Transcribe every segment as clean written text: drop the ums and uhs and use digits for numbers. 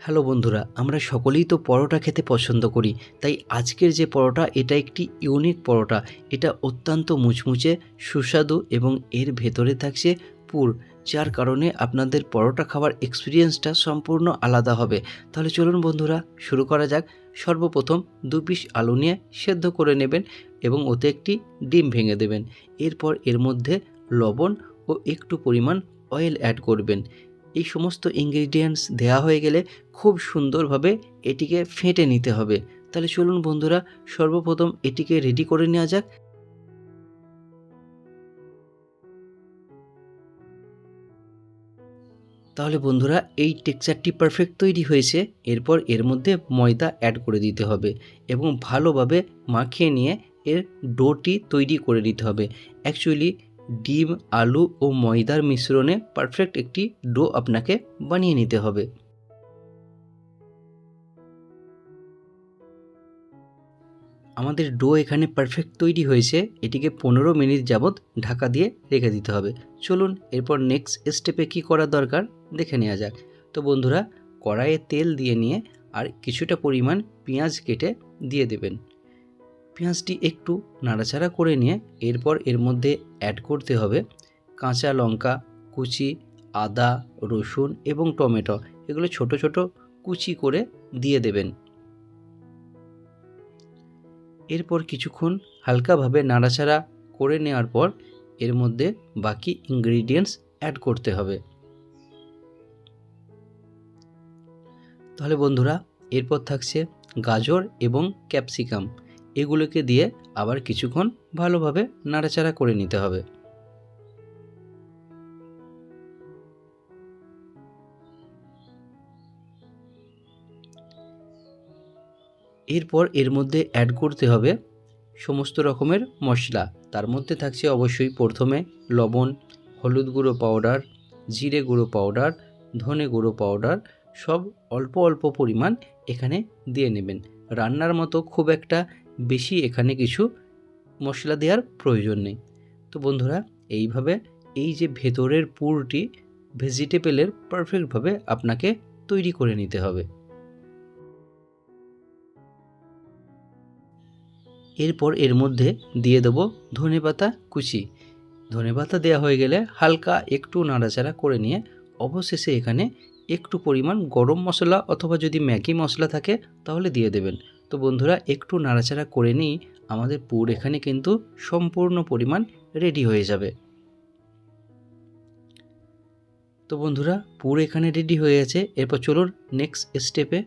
Hello বন্ধুরা, আমরা সকলেই তো পরোটা খেতে পছন্দ করি। তাই আজকের যে পরোটা, এটা একটি ইউনিক পরোটা। এটা অত্যন্ত মুচমুচে, সুস্বাদু এবং এর ভেতরে থাকছে পুর, যার কারণে আপনাদের পরোটা খাওয়ার এক্সপিরিয়েন্সটা সম্পূর্ণ আলাদা হবে। তাহলে চলুন বন্ধুরা, শুরু করা যাক। সর্বপ্রথম 2 পিস আলু নিয়ে সেদ্ধ করে নেবেন এবং ওতে একটি ডিম ভেঙে দেবেন। এরপর এর মধ্যে লবণ ও একটু পরিমাণ অয়েল অ্যাড করবেন। এই সমস্ত ইনগ্রিডিয়েন্টস দেওয়া হয়ে গেলে খুব সুন্দরভাবে এটিকে ফেটে নিতে হবে। তাহলে চলুন বন্ধুরা, সর্বপ্রথম এটিকে রেডি করে নেওয়া যাক। তাহলে বন্ধুরা, এই টেক্সচারটি পারফেক্ট তৈরি হয়েছে। এরপর এর মধ্যে ময়দা অ্যাড করে দিতে হবে এবং ভালোভাবে মাখিয়ে নিয়ে এর ডোটি তৈরি করে নিতে হবে। অ্যাকচুয়ালি ডিম, আলু ও ময়দার মিশ্রণে পারফেক্ট একটি ডো আপনাকে বানিয়ে নিতে হবে। আমাদের ডো এখানে পারফেক্ট তৈরি হয়েছে। এটিকে 15 মিনিট যাবৎ ঢাকা দিয়ে রেখে দিতে হবে। চলুন এরপর নেক্সট স্টেপে কি করা দরকার দেখে নেওয়া যাক। তো বন্ধুরা, কড়াইয়ে তেল দিয়ে নিয়ে আর কিছুটা পরিমাণ পেঁয়াজ কেটে দিয়ে দেবেন। পেঁয়াজটি একটু নাড়াচাড়া করে নিয়ে এরপর এর মধ্যে অ্যাড করতে হবে কাঁচা লঙ্কা কুচি, আদা, রসুন এবং টমেটো। এগুলো ছোট ছোট কুচি করে দিয়ে দেবেন। এরপর কিছুক্ষণ হালকাভাবে নাড়াচাড়া করে নেওয়ার পর এর মধ্যে বাকি ইনগ্রিডিয়েন্টস অ্যাড করতে হবে। তাহলে বন্ধুরা, এরপর থাকছে গাজর এবং ক্যাপসিকাম। এগুলোকে দিয়ে আবার কিছুক্ষণ ভালোভাবে নাড়াচাড়া করে নিতে হবে। এরপর এর মধ্যে অ্যাড করতে হবে সমস্ত রকমের মশলা। তার মধ্যে থাকছে অবশ্যই প্রথমে লবণ, হলুদ গুঁড়ো পাউডার, জিরে গুঁড়ো পাউডার, ধনে গুঁড়ো পাউডার, সব অল্প অল্প পরিমাণ এখানে দিয়ে নেবেন। রান্নার মতো খুব একটা বেশি এখানে কিছু মশলা দেওয়ার প্রয়োজন নেই। তো বন্ধুরা, এইভাবে এই যে ভেতরের পুরটি ভেজিটেবলের পারফেক্টভাবে আপনাকে তৈরি করে নিতে হবে। এরপর এর মধ্যে দিয়ে দেবো ধনেপাতা কুচি। ধনেপাতা দেওয়া হয়ে গেলে হালকা একটু নাড়াচাড়া করে নিয়ে অবশেষে এখানে একটু পরিমাণ গরম মশলা অথবা যদি ম্যাগি মশলা থাকে তাহলে দিয়ে দেবেন। তো বন্ধুরা, একটু নাড়াচাড়া করে নিই আমাদের পুর এখানে কিন্তু সম্পূর্ণ পরিমাণ রেডি হয়ে যাবে। তো বন্ধুরা, পুর এখানে রেডি হয়ে গেছে। এরপর চলুন নেক্সট স্টেপে।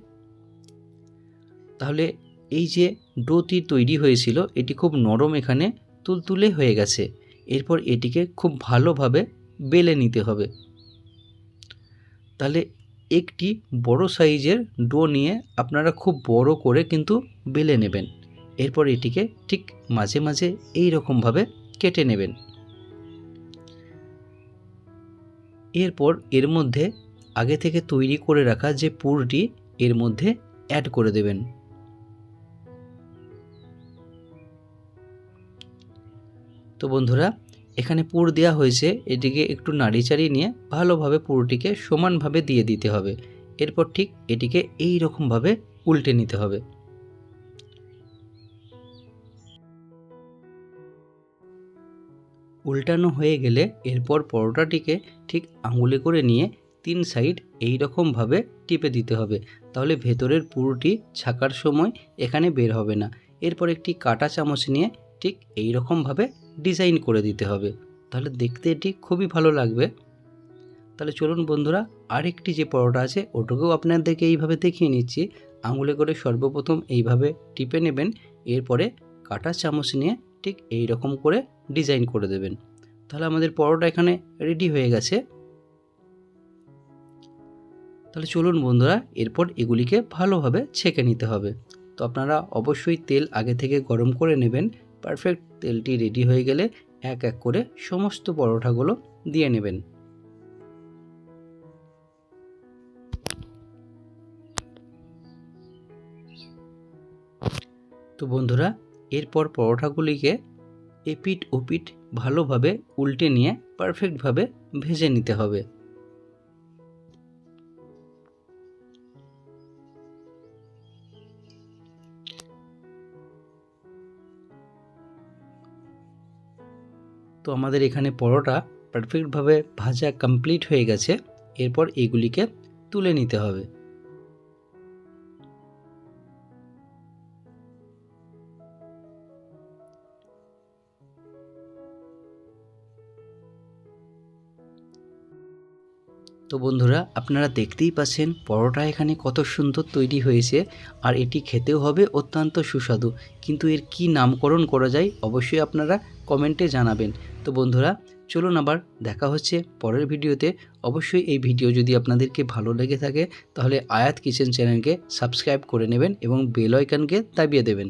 তাহলে এই যে ডোটি তৈরি হয়েছিল এটি খুব নরম, এখানে তুলতুলে হয়ে গেছে। এরপর এটিকে খুব ভালোভাবে বেলে নিতে হবে। তাহলে একটি বড় সাইজের ডো নিয়ে আপনারা খুব বড় করে কিন্তু বেলে নেবেন। এরপর এটিকে ঠিক মাঝে মাঝে এই রকমভাবে কেটে নেবেন। এরপর এর মধ্যে আগে থেকে তৈরি করে রাখা যে পুরটি এর মধ্যে অ্যাড করে দেবেন। তো বন্ধুরা, এখানে পুর দেওয়া হয়েছে, এটিকে একটু নাড়িচাড়ি নিয়ে ভালোভাবে পুরটিকে সমানভাবে দিয়ে দিতে হবে। এরপর ঠিক এটিকে এই রকমভাবে উল্টে নিতে হবে। উল্টানো হয়ে গেলে এরপর পরোটাটিকে ঠিক আঙুলে করে নিয়ে 3 সাইড এই রকমভাবে টিপে দিতে হবে। তাহলে ভেতরের পুরটি ছাকার সময় এখানে বের হবে না। এরপর একটি কাঁটা চামচ নিয়ে ঠিক এই রকমভাবে ডিজাইন করে দিতে হবে। তাহলে দেখতে এটি খুবই ভালো লাগবে। তাহলে চলুন বন্ধুরা, আরেকটি যে পরোটা আছে ওটাকেও আপনাদেরকে এইভাবে দেখিয়ে নিচ্ছি। আঙুলে করে সর্বপ্রথম এইভাবে টিপে নেবেন। এরপরে কাঁটা চামচ নিয়ে ঠিক এই রকম করে ডিজাইন করে দেবেন। তাহলে আমাদের পরোটা এখানে রেডি হয়ে গেছে। তাহলে চলুন বন্ধুরা, এরপর এগুলিকে ভালোভাবে ছেঁকে নিতে হবে। তো আপনারা অবশ্যই তেল আগে থেকে গরম করে নেবেন। পারফেক্ট তেলটি রেডি হয়ে গেলে এক এক করে সমস্ত পরোটাগুলো দিয়ে নেবেন। তো বন্ধুরা, এরপর পরোটাগুলিকে এপিঠ ওপিঠ ভালোভাবে উল্টে নিয়ে পারফেক্টভাবে ভেজে নিতে হবে। তো আমাদের এখানে পরোটা পারফেক্টভাবে ভাজা কমপ্লিট হয়ে গেছে। এরপর এগুলিকে তুলে নিতে হবে। তো বন্ধুরা, আপনারা দেখতেই পাচ্ছেন পরোটা এখানে কত সুন্দর তৈরি হয়েছে, আর এটি খেতেও হবে অত্যন্ত সুস্বাদু। কিন্তু এর কি নামকরণ করা যায় অবশ্যই আপনারা কমেন্টে জানাবেন। তো বন্ধুরা, চলুন আবার দেখা হচ্ছে পরের ভিডিওতে। অবশ্যই এই ভিডিও যদি আপনাদেরকে ভালো লেগে থাকে তাহলে আয়াত কিচেন চ্যানেলকে সাবস্ক্রাইব করে নেবেন এবং বেল আইকনকে দাবিয়ে দেবেন।